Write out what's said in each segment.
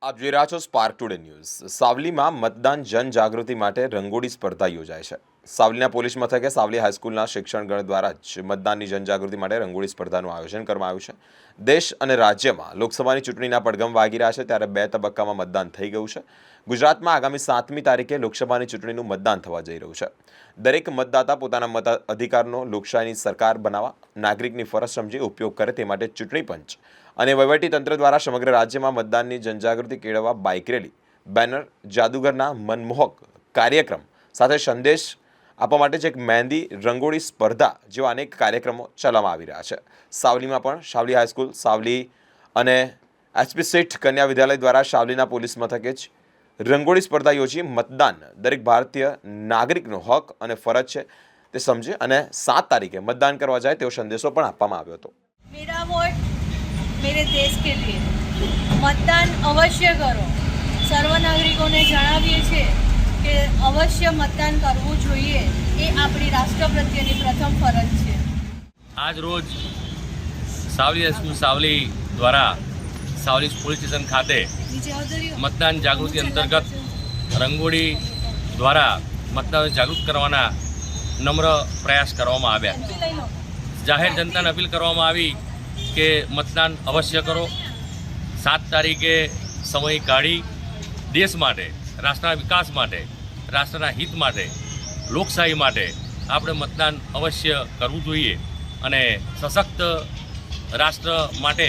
આપ જોઈ રહ્યા છો સ્પાર્ક ટુડે ન્યૂઝ। સાવલીમાં મતદાન જનજાગૃતિ માટે રંગોળી સ્પર્ધા યોજાય છે। સાવલીના પોલીસ મથકે સાવલી હાઈસ્કૂલના શિક્ષણગણ દ્વારા જ મતદાનની જનજાગૃતિ માટે રંગોળી સ્પર્ધાનું આયોજન કરવામાં આવ્યું છે। દેશ અને રાજ્યમાં લોકસભાની ચૂંટણીના પડઘમ વાગી રહ્યા છે ત્યારે 2 તબક્કામાં મતદાન થઈ ગયું છે। ગુજરાતમાં આગામી 7મી તારીખે લોકસભાની ચૂંટણીનું મતદાન થવા જઈ રહ્યું છે। દરેક મતદાતા પોતાના મતાધિકારનો લોકશાહીની સરકાર બનાવવા નાગરિકની ફરજ સમજી ઉપયોગ કરે તે માટે ચૂંટણી પંચ અને વહીવટીતંત્ર દ્વારા સમગ્ર રાજ્યમાં મતદાનની જનજાગૃતિ કેળવવા બાઇક રેલી, બેનર, જાદુગરના મનમોહક કાર્યક્રમ સાથે સંદેશ આપવા માટે એક મહેંદી રંગોળી સ્પર્ધા જેવા અનેક કાર્યક્રમો ચલાવવામાં આવી રહ્યા છે। સાવલીમાં પણ સાવલી હાઈસ્કૂલ, સાવલી અને એસપી સેઠ કન્યા વિદ્યાલય દ્વારા સાવલીના પોલીસ મથકે જ રંગોળી સ્પર્ધા યોજી મતદાન દરેક ભારતીય નાગરિકનો હક અને ફરજ છે તે સમજે અને 7 તારીખે મતદાન કરવા જાય તેવો સંદેશો પણ આપવામાં આવ્યો હતો। मेरा वोट मेरे देश के लिए, मतदान अवश्य करो। सर्व नागरिकोने जणावीए छे કે અવશ્ય મતદાન કરવું જોઈએ, એ આપણી રાષ્ટ્ર પ્રત્યેની પ્રથમ ફરજ છે। આજ રોજ સાવલી સ્કૂલ સાવલી દ્વારા સાવલી પોલીસ સ્ટેશન ખાતે મતદાન જાગૃતિ અંતર્ગત રંગોળી દ્વારા મતદારોને જાગૃત કરવાના નમ્ર પ્રયાસ કરવામાં આવ્યા। જાહેર જનતાને અપીલ કરવામાં આવી કે મતદાન અવશ્ય કરો। 7 તારીખે સમય કાઢી દેશ માટે, રાષ્ટ્રના વિકાસ માટે, રાષ્ટ્રના હિત માટે, લોકશાહી માટે આપણે મતદાન અવશ્ય કરવું જોઈએ અને સશક્ત રાષ્ટ્ર માટે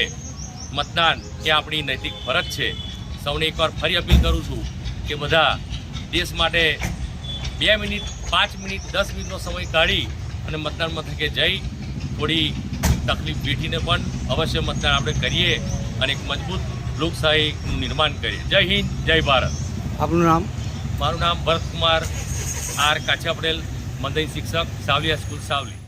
મતદાન એ આપણી નૈતિક ફરજ છે। સૌને એકવાર ફરી અપીલ કરું છું કે બધા દેશ માટે 2 મિનિટ, 5 મિનિટ, 10 મિનિટનો સમય કાઢી અને મતદાન મથકે જઈ થોડી તકલીફ વેઠીને પણ અવશ્ય મતદાન આપણે કરીએ અને એક મજબૂત લોકશાહીનું નિર્માણ કરીએ। જય હિન્દ, જય ભારત। આપનું નામ? મારું નામ ભરતકુમાર આર કાછા પટેલ, મંદિર શિક્ષક, સાવલી સ્કૂલ સાવલી।